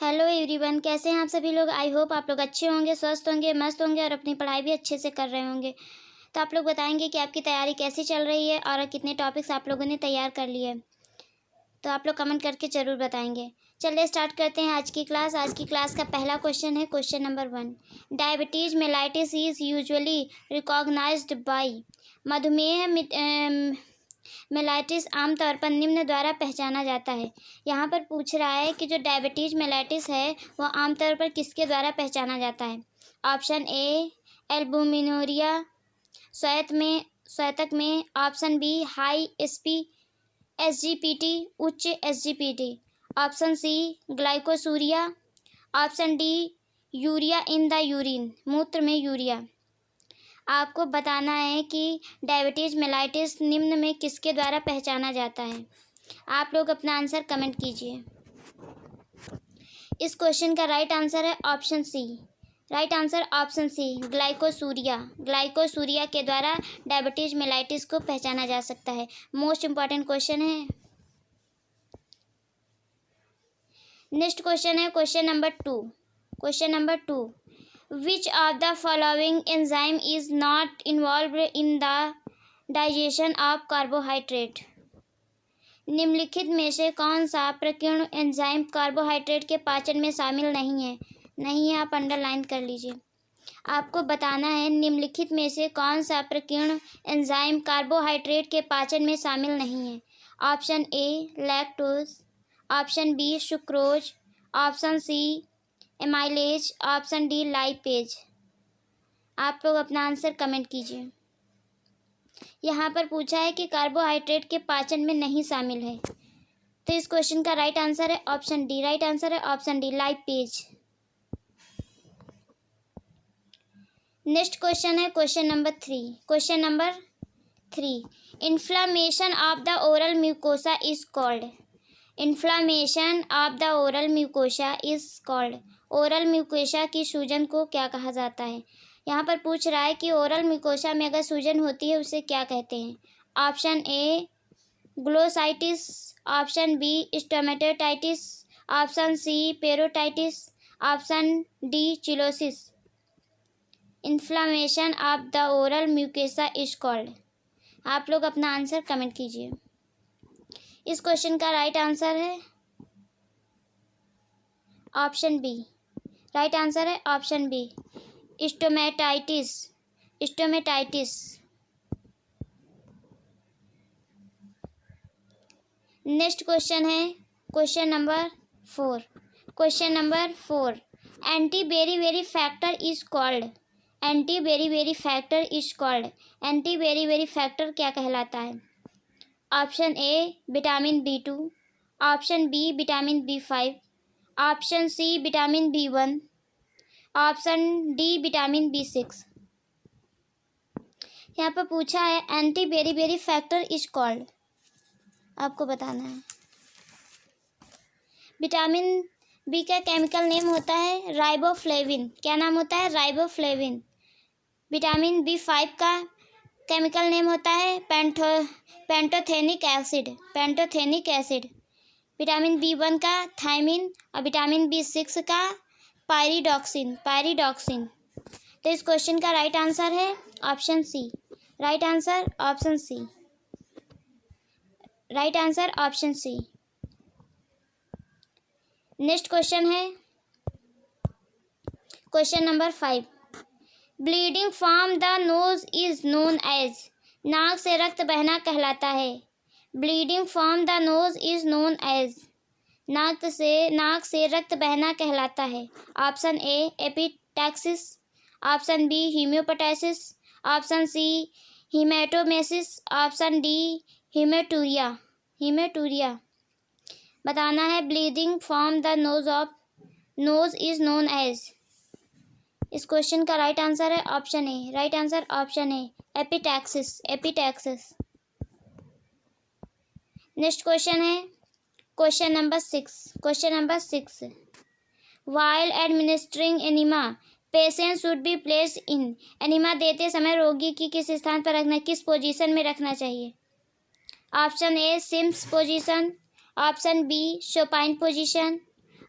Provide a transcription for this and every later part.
Hello everyone, कैसे हैं आप सभी लोग। आई होप आप लोग अच्छे होंगे, स्वस्थ होंगे, मस्त होंगे और अपनी पढ़ाई भी अच्छे से कर रहे होंगे। तो आप लोग बताएंगे कि आपकी तैयारी कैसी चल रही है और कितने टॉपिक्स आप लोगों ने तैयार कर लिए। तो आप लोग कमेंट करके ज़रूर बताएंगे। चलिए स्टार्ट करते हैं आज की क्लास। आज की क्लास का पहला क्वेश्चन है question number 1। Diabetes mellitus is usually recognised by. मधुमेह मेलाइटिस आमतौर पर निम्न द्वारा पहचाना जाता है। यहाँ पर पूछ रहा है कि जो डायबिटीज़ मेलाइटिस है वह आमतौर पर किसके द्वारा पहचाना जाता है। ऑप्शन ए एल्बुमिनूरिया श्वेतक में। ऑप्शन बी हाई एसजीपीटी उच्च SGPT. Option C glycosuria. Option D urea in the urine मूत्र में यूरिया। आपको बताना है कि डायबिटीज़ मेलाइटिस निम्न में किसके द्वारा पहचाना जाता है। आप लोग अपना आंसर कमेंट कीजिए। इस क्वेश्चन का राइट आंसर है option C. Right answer option C glycosuria के द्वारा डायबिटीज़ मेलाइटिस को पहचाना जा सकता है। मोस्ट इम्पॉर्टेंट क्वेश्चन है। नेक्स्ट क्वेश्चन है question number 2। Which of the following enzyme is not involved in the digestion of carbohydrate? निम्नलिखित में से कौन सा प्रकीर्ण एंजाइम कार्बोहाइड्रेट के पाचन में शामिल नहीं है। आप अंडरलाइन कर लीजिए। आपको बताना है निम्नलिखित में से कौन सा प्रकीर्ण एंजाइम कार्बोहाइड्रेट के पाचन में शामिल नहीं है। Option A lactose. Option B sucrose. Option C amylase. Option D lipase. आप लोग अपना आंसर कमेंट कीजिए। यहाँ पर पूछा है कि कार्बोहाइड्रेट के पाचन में नहीं शामिल है, तो इस क्वेश्चन का राइट आंसर है ऑप्शन डी। राइट आंसर है option D lipase. Next question है question number 3। Inflammation of the oral mucosa is called. Inflammation of the oral mucosa is called. Oral mucosa की सूजन को क्या कहा जाता है। यहाँ पर पूछ रहा है कि ओरल म्यूकोसा में अगर सूजन होती है उसे क्या कहते हैं। Option A glossitis. Option B stomatitis. Option C parotitis. Option D cheilosis. Inflammation of the oral mucosa is called. आप लोग अपना आंसर कमेंट कीजिए। इस क्वेश्चन का राइट आंसर है ऑप्शन बी। राइट आंसर है option B stomatitis. Next question है question number 4। Anti beriberi factor is called. Anti beriberi factor क्या कहलाता है। Option A vitamin B2। Option B vitamin B5। Option C vitamin B1। Option D vitamin B6। यहाँ पर पूछा है anti beriberi factor is called. आपको बताना है। विटामिन बी का केमिकल नेम होता है राइबोफ्लेविन। क्या नाम होता है। राइबोफ्लेविन। विटामिन B5 का केमिकल नेम होता है पेंटोथेनिक एसिड। विटामिन B1 का थायमिन और विटामिन B6 का पायरिडॉक्सिन। तो इस क्वेश्चन का राइट आंसर है option C. Right answer option C. Next question है question number 5। Bleeding from the nose is known as. नाक से रक्त बहना कहलाता है। Bleeding from the nose is known as. नाक से रक्त बहना कहलाता है। Option A epistaxis. Option B haemoptysis. Option C haematemesis. Option D haematuria. बताना है bleeding from the nose is known as. इस क्वेश्चन का राइट आंसर है option A. Right answer option A epistaxis. Next question है question number 6। While administering enema patient should be placed in. Enema देते समय रोगी की किस स्थान पर रखना, किस पोजीशन में रखना चाहिए। Option A Sims position. Option B supine position.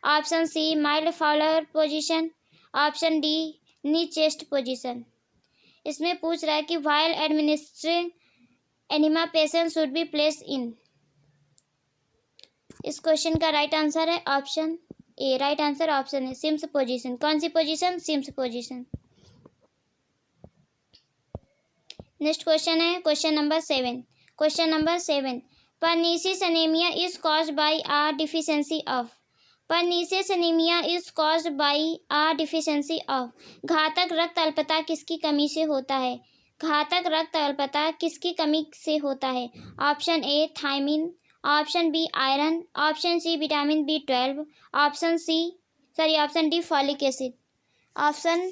Option C mild Fowler position, option D knee chest position. इसमें पूछ रहा है कि while administering enema patient should be place in. इस क्वेश्चन का राइट आंसर है option A. Right answer option है Sims position. कौन सी position? Sims position. Next question है question number 7। Question number 7, pernicious anaemia is caused by a deficiency of. Pernicious anaemia is caused by a deficiency of. घातक रक्त अल्पता किसकी कमी से होता है? घातक रक्त अल्पता किसकी कमी से होता है? Option A thiamine, option B iron, option C vitamin B12, option D folic acid. Option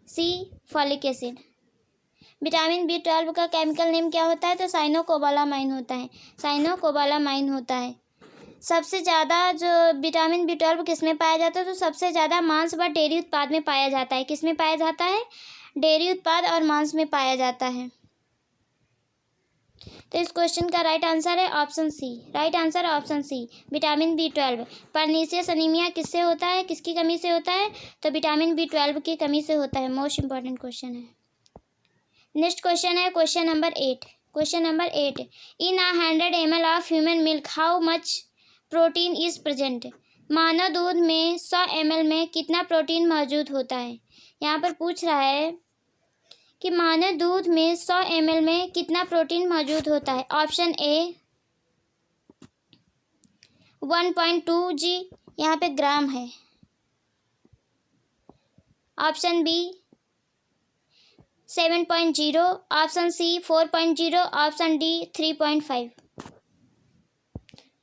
C folic acid. Vitamin B12 का केमिकल नेम क्या होता है? तो साइनोकोबालामाइन होता है। साइनोकोबालामाइन होता है। सबसे ज़्यादा जो विटामिन B12 किस में पाया जाता है? तो सबसे ज़्यादा मांस व डेयरी उत्पाद में पाया जाता है। किस में पाया जाता है? डेयरी उत्पाद और मांस में पाया जाता है। तो इस क्वेश्चन का राइट आंसर है option C. Right answer option C vitamin B12। Pernicious anaemia किससे होता है? किसकी कमी से होता है? तो विटामिन B12 की कमी से होता है। मोस्ट इंपॉर्टेंट क्वेश्चन है। नेक्स्ट क्वेश्चन है question number 8। Question number 8, in 100 ml of human milk how much protein is present. मानव दूध में 100 ml में कितना प्रोटीन मौजूद होता है? यहाँ पर पूछ रहा है कि मानव दूध में 100 ml में कितना प्रोटीन मौजूद होता है। ऑप्शन ए 1.2 g, यहाँ पे ग्राम है। Option B 7.0, option C 4.0, option D 3.5।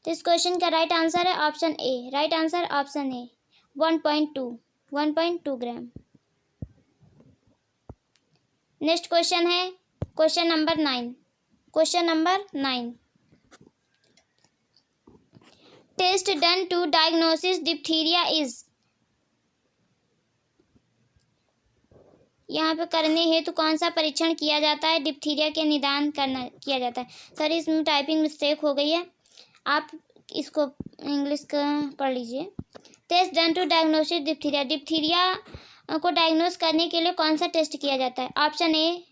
तो इस क्वेश्चन का राइट आंसर है option A. Right answer option A 1.2 gram. Next question है question number 9। Question number 9, test done to diagnosis diphtheria is. यहाँ पे करने हेतु कौन सा परीक्षण किया जाता है? डिप्थीरिया के निदान किया जाता है। सर इसमें टाइपिंग मिस्टेक हो गई है, आप इसको इंग्लिश का पढ़ लीजिए। Test done to diagnosis diphtheria. Diphtheria को डायग्नोस करने के लिए कौन सा टेस्ट किया जाता है? Option A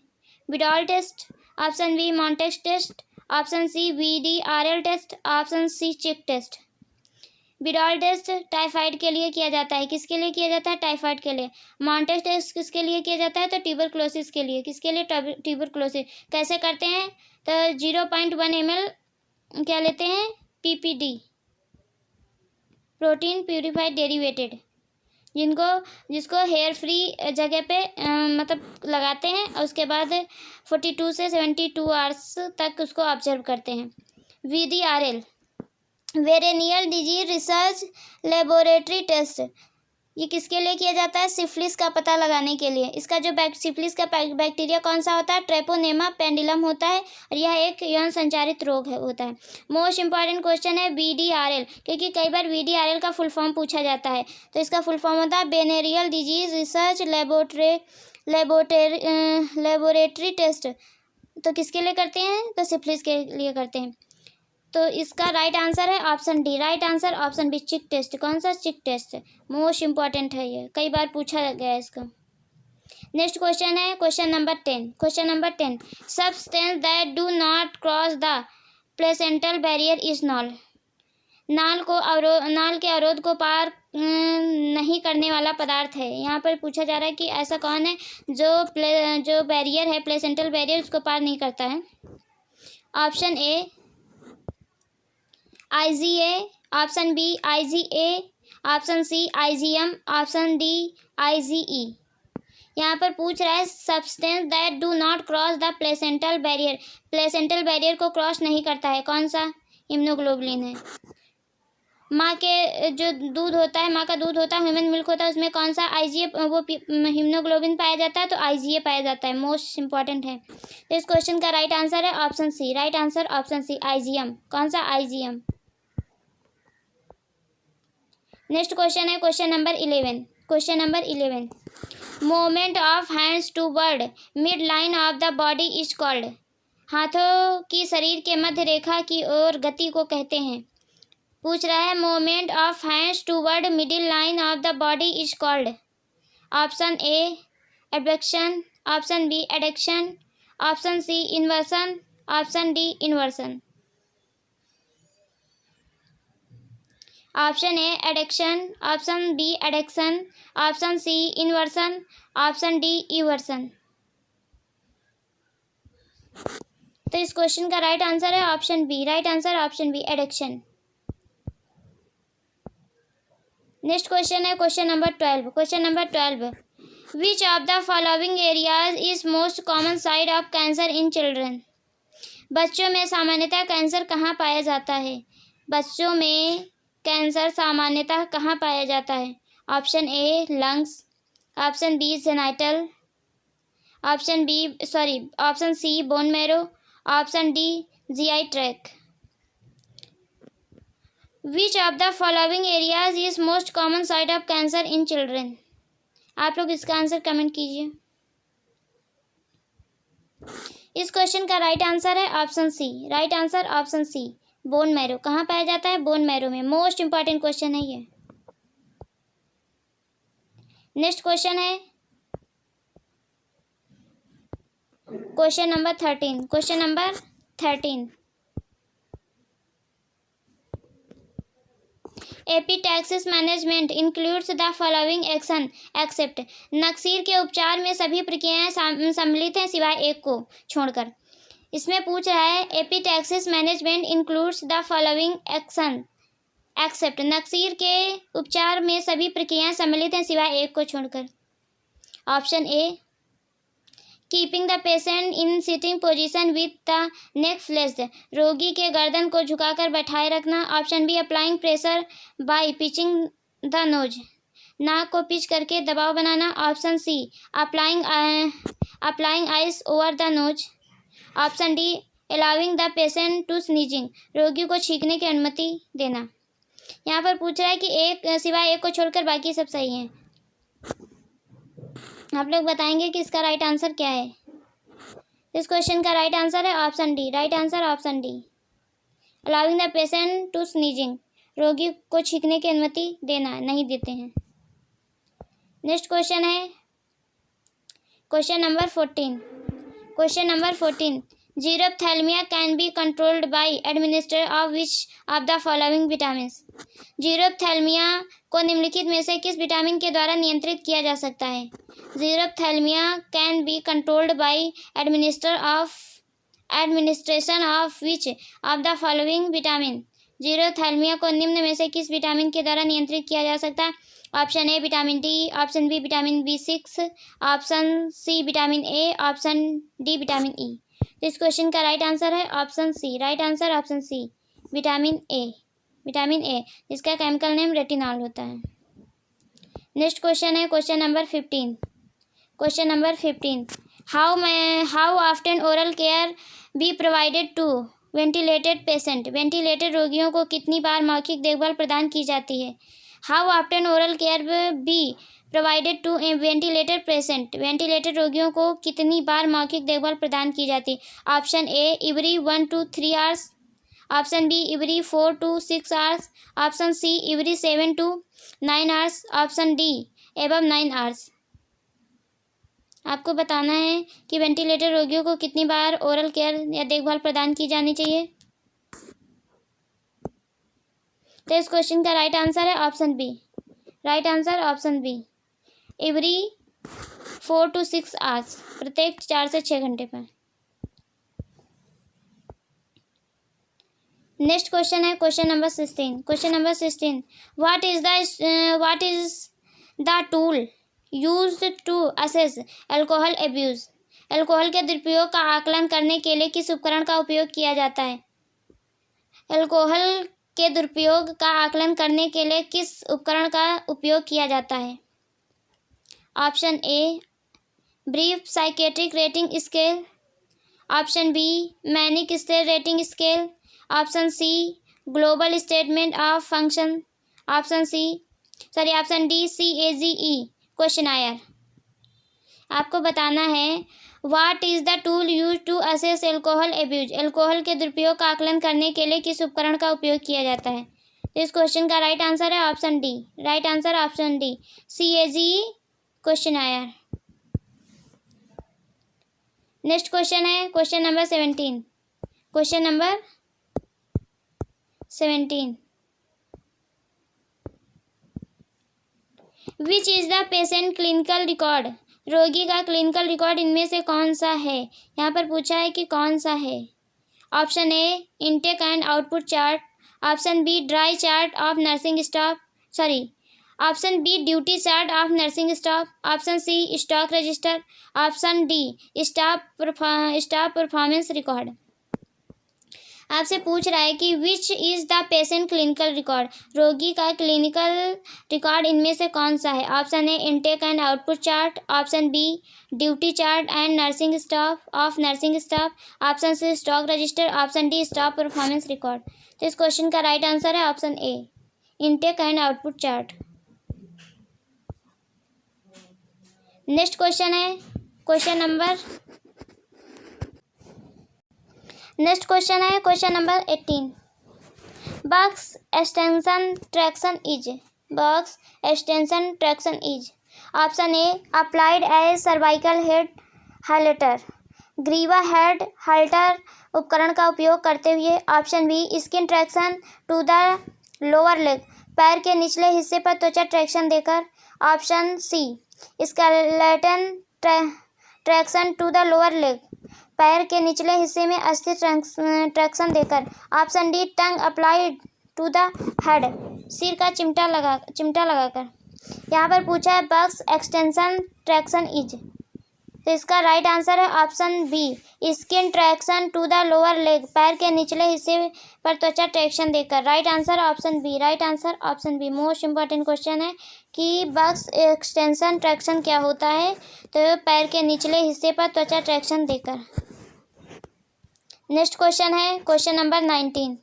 Widal test, option B Mantoux test, option C VDRL test, option C Schick test. विडॉल test typhoid के लिए किया जाता है। किसके लिए किया जाता है? टाइफाइड के लिए। मॉन्टेक्स टेस्ट किसके लिए किया जाता है? तो ट्यूबरक्लोसिस के लिए। किसके लिए? ट्यूबरक्लोसिस। कैसे करते हैं? तो 0.1 ml क्या लेते हैं? PPD, प्रोटीन प्यूरिफाइड डेरिवेटेड, जिसको हेयर फ्री जगह पे मतलब लगाते हैं और उसके बाद 42 से 72 आवर्स तक उसको ऑब्जर्व करते हैं। VDRL venereal disease research laboratory test, ये किसके लिए किया जाता है? सिफिलिस का पता लगाने के लिए। इसका जो सिफिलिस का बैक्टीरिया कौन सा होता है? ट्रेपोनेमा पेंडुलम होता है और यह एक यौन संचारित रोग होता है। मोस्ट इंपॉर्टेंट क्वेश्चन है VDRL, क्योंकि कई बार VDRL का फुल फॉर्म पूछा जाता है। तो इसका फुल फॉर्म होता है venereal disease research laboratory test. तो किसके लिए करते हैं? तो सिफिलिस के लिए करते हैं। तो इसका राइट आंसर है option D. Right answer option B chick test. कौन सा? चिक टेस्ट। मोस्ट इंपॉर्टेंट है, ये कई बार पूछा गया है इसका। नेक्स्ट क्वेश्चन है question number 10। Question number 10, substance that do not cross the placental barrier is knoll. नाल के अवरोध को पार नहीं करने वाला पदार्थ है। यहाँ पर पूछा जा रहा है कि ऐसा कौन है जो बैरियर है, प्लेसेंटल बैरियर, उसको पार नहीं करता है। Option A IgA, option B IgA, option C IgM, option D IgE। यहाँ पर पूछ रहा है substance that do not cross the placental barrier. Placental barrier को क्रॉस नहीं करता है, कौन सा? हिमोग्लोबिन है। माँ के जो दूध होता है, माँ का दूध होता है, ह्यूमन मिल्क होता है, उसमें कौन सा IgA वो हिमोग्लोबिन पाया जाता है? तो IgA पाया जाता है। मोस्ट इंपॉर्टेंट है। तो इस क्वेश्चन का राइट आंसर है option C. Right answer option C IgM। कौन सा? IgM। नेक्स्ट क्वेश्चन है question number 11। Question number 11, movement of hands toward mid line of the body is called. हाथों की शरीर के मध्य रेखा की ओर गति को कहते हैं। पूछ रहा है movement of hands toward middle line of the body is called. Option A abduction, option B adduction, option C inversion, option D inversion. Option A adduction, option B adduction, option C inversion, option D eversion. तो इस question का right answer है option B. Right answer option B adduction. Next question है question number 12। Question number 12, which of the following areas is most common site of cancer in children. बच्चों में सामान्यतः cancer कहाँ पाया जाता है? बच्चों में कैंसर सामान्यतः कहाँ पाया जाता है? Option A lungs, option B genital, option C bone marrow, option D GI tract. Which of the following areas is most common site of cancer in children. आप लोग इसका आंसर कमेंट कीजिए। इस क्वेश्चन का राइट आंसर है option C. Right answer option C bone marrow. कहाँ पाया जाता है? बोन मैरो में। मोस्ट इंपॉर्टेंट क्वेश्चन है ये। नेक्स्ट क्वेश्चन है question number 13। Question number 13, epistaxis management includes the following action except. नक्सीर के उपचार में सभी प्रक्रियाएं सम्मिलित हैं सिवाय एक को छोड़कर। इसमें पूछ रहा है epistaxis management includes the following action except. नक्सीर के उपचार में सभी प्रक्रियाएं सम्मिलित हैं सिवाय एक को छोड़कर। Option A keeping the patient in sitting position with the neck flexed. रोगी के गर्दन को झुकाकर बैठाए रखना। Option B applying pressure by pitching the nose. नाक को पिच करके दबाव बनाना। Option C applying ice over the nose. Option D allowing the patient to sneezing. रोगी को छींकने की अनुमति देना। यहाँ पर पूछ रहा है कि एक सिवाय एक को छोड़कर बाकी सब सही हैं। आप लोग बताएंगे कि इसका राइट आंसर क्या है। इस क्वेश्चन का राइट आंसर है option D. Right answer option D allowing the patient to sneezing. रोगी को छींकने की अनुमति देना, नहीं देते हैं। नेक्स्ट क्वेश्चन है question number 14। Question number 14, xerophthalmia can be controlled by administer of which of the following vitamin. Xerophthalmia को निम्नलिखित में से किस विटामिन के द्वारा नियंत्रित किया जा सकता है? जीरोप्थैल्मिया can be controlled bye administration of which of the following vitamin. Xerophthalmia को निम्न में से किस विटामिन के द्वारा नियंत्रित किया जा सकता है? Option A vitamin D, option B vitamin B6, option C vitamin A, option D vitamin E. इस क्वेश्चन का राइट आंसर है option C. Right answer option C vitamin A. Vitamin A जिसका केमिकल नेम रेटिनॉल होता है। Next question है question number 15। Question number 15, how often oral care be provided to ventilated patient. Ventilated रोगियों को कितनी बार मौखिक देखभाल प्रदान की जाती है? How often oral care be provided to ventilated patient. Ventilated रोगियों को कितनी बार मौखिक देखभाल प्रदान की जाती है? Option A every 1 to 3 hours, option B every 4 to 6 hours, option see every 7 to 9 hours, option D above 9 hours। आपको बताना है कि वेंटिलेटेड रोगियों को कितनी बार ओरल केयर या देखभाल प्रदान की जानी चाहिए। तो इस क्वेश्चन का राइट आंसर है option B. Right answer option B every 4 to 6 hours, प्रत्येक 4 से 6 घंटे पर। नेक्स्ट क्वेश्चन है question number 16। Question number 16, what is the tool used to assess alcohol abuse. Alcohol के दुरुपयोग का आकलन करने के लिए किस उपकरण का उपयोग किया जाता है? अल्कोहल के दुरुपयोग का आकलन करने के लिए किस उपकरण का उपयोग किया जाता है? Option A brief psychiatric rating scale, option B manic state rating scale, option C global statement of function, option D CAGE questionnaire. आपको बताना है what is the tool use to assess alcohol abuse. Alcohol के दुरुपयोग का आकलन करने के लिए किस उपकरण का उपयोग किया जाता है? इस क्वेश्चन का राइट आंसर है option D. Right answer option D, CAGE question आया। नेक्स्ट क्वेश्चन है question number 17। Question number 17, which is the patient clinical record. रोगी का क्लिनिकल रिकॉर्ड इनमें से कौन सा है। यहाँ पर पूछा है कि कौन सा है। Option A intake and output chart, option B dry chart of nursing staff, option B duty chart of nursing staff, option C stock register, option D staff performance record. आपसे पूछ रहा है कि which is the patient clinical record. रोगी का clinical record इनमें से कौन सा है। Option A intake and output chart, option B duty chart and nursing staff of nursing staff, option C stock register, option D staff performance record. तो इस question का राइट आंसर है option A intake and output chart. Next question है question number 18। Buck's extension traction is. Option A applied as cervical head highlighter, ग्रीवा head highlighter उपकरण का उपयोग करते हुए। Option B skin traction to the lower leg, पैर के निचले हिस्से पर त्वचा ट्रैक्शन देकर। Option C skeleton traction to the lower leg, पैर के निचले हिस्से में अस्थि ट्रैक्शन देकर। Option D tong applied to the head, सिर का चिमटा लगाकर। यहाँ पर पूछा है बॉक्स एक्सटेंशन ट्रैक्शन इज, तो इसका राइट आंसर है option B skin traction to the lower leg, पैर के निचले हिस्से पर त्वचा ट्रैक्शन देकर। Right answer option B. Right answer option B. Most important question है कि बॉक्स एक्सटेंशन ट्रैक्शन क्या होता है, तो पैर के निचले हिस्से पर त्वचा ट्रैक्शन देकर। नेक्स्ट क्वेश्चन है question number 19।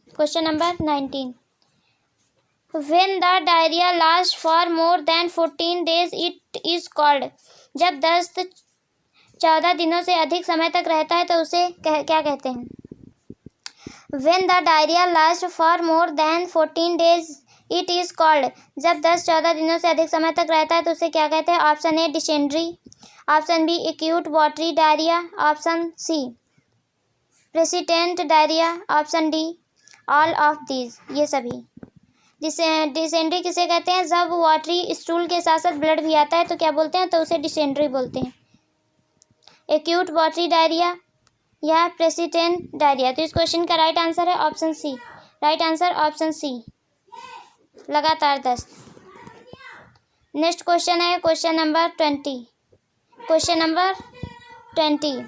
When the diarrhoea last for more than 14 days it is called. जब दस्त 14 दिनों से अधिक समय तक रहता है तो उसे क्या कहते हैं। When the diarrhoea last for more than 14 days it is called. जब दस्त 14 दिनों से अधिक समय तक रहता है तो उसे क्या कहते हैं। Option A dysentery, option B acute watery diarrhoea, option C president diarrhoea, option D all of these, ये सभी। डिसेंट्री किसे कहते हैं। जब वाटरी स्टूल के साथ साथ ब्लड भी आता है तो क्या बोलते हैं, तो उसे डिसेंट्री बोलते हैं। एक्यूट वाटरी डायरिया या प्रेसिडेंट डायरिया। तो इस क्वेश्चन का राइट आंसर है option C. Right answer option C, लगातार दस्त। नेक्स्ट क्वेश्चन है question number 20।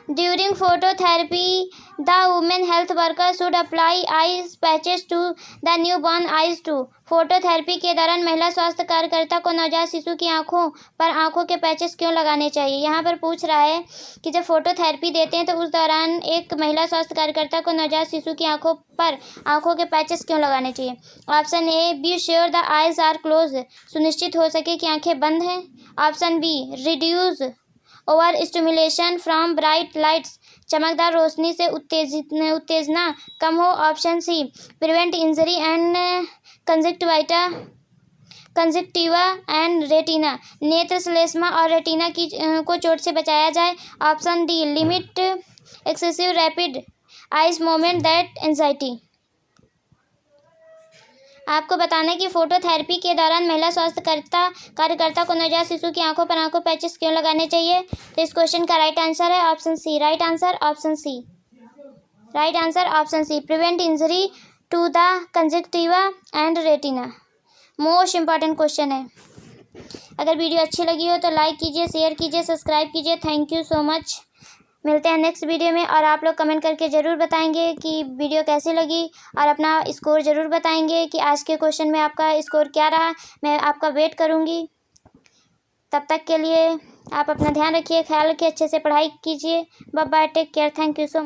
During phototherapy the women health worker should apply eyes patches to the new born eyes to. फोटोथेरेपी के दौरान महिला स्वास्थ्य कार्यकर्ता को नवजात शिशु की आंखों पर आंखों के पैचेस क्यों लगाने चाहिए। यहाँ पर पूछ रहा है कि जब फोटोथेरेपी देते हैं तो उस दौरान एक महिला स्वास्थ्य कार्यकर्ता को नवजात शिशु की आंखों पर आंखों के पैचेस क्यों लगाने चाहिए। Option A be sure the eyes are close, सुनिश्चित हो सके कि आंखें बंद हैं। Option B reduce over stimulation from bright lights, चमकदार रोशनी से उत्तेजना कम हो। Option C prevent injury and conjunctiva and retina, नेत्र श्लेष्मा और रेटिना को चोट से बचाया जाए। Option D limit excessive rapid eyes movement that anxiety. आपको बताना है कि फोटोथेरेपी के दौरान महिला स्वास्थ्य कार्यकर्ता को नवजात शिशु की आंखों पर आंखों पैचेस क्यों लगाने चाहिए। तो इस क्वेश्चन का राइट आंसर है option C. Right answer option C. Right answer option C prevent injury to the conjunctiva and retina. Most important question है। अगर वीडियो अच्छी लगी हो तो लाइक कीजिए, शेयर कीजिए, सब्सक्राइब कीजिए। Thank you so much. मिलते हैं नेक्स्ट वीडियो में और आप लोग कमेंट करके ज़रूर बताएंगे कि वीडियो कैसी लगी और अपना स्कोर ज़रूर बताएंगे कि आज के क्वेश्चन में आपका स्कोर क्या रहा। मैं आपका वेट करूँगी। तब तक के लिए आप अपना ध्यान रखिए, ख्याल रखिए, अच्छे से पढ़ाई कीजिए। Bye bye, take care, thank you so much.